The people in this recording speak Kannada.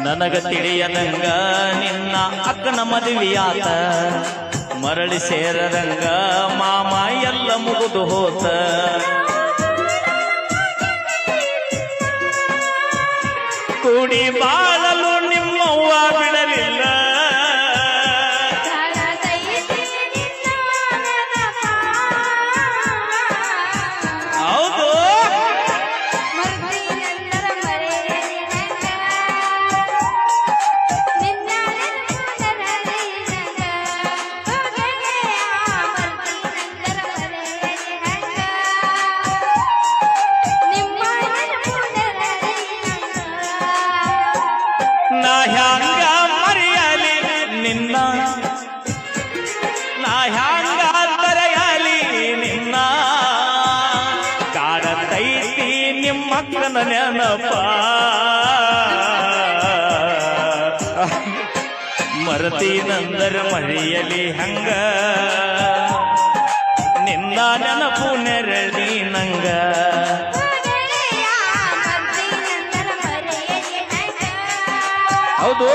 ನನಗ ತಿಳಿಯದಂಗ ನಿನ್ನ ಅಕ್ಕನ ಮದುವೆಯಾತ ಮರಳಿ ಸೇರದಂಗ ಮಾಮ ಎಲ್ಲ ಮುಗಿದು ಹೋತ ಕೂಡಿ ಬಾಳಲು ನಿಮ್ಮವ್ವ ಬಿಡಲಿಲ್ಲ ಹೌದು ನಾ ಹ್ಯಾಂಗ ಮರೆಯಲಿ ನಿನ್ನ ನಾ ಹ್ಯಾಂಗ ತರೆಯಲಿ ನಿನ್ನ ಕಾಡತೈತಿ ನಿಮ್ಮಕ್ಕನ ನೆನಪ ಮರತೀನಂದರ ಮರೆಯಲಿ ಹಂಗ ನಿನ್ನ ನೆನಪು ನೆರಳಿ ನಂಗ ಹೌದು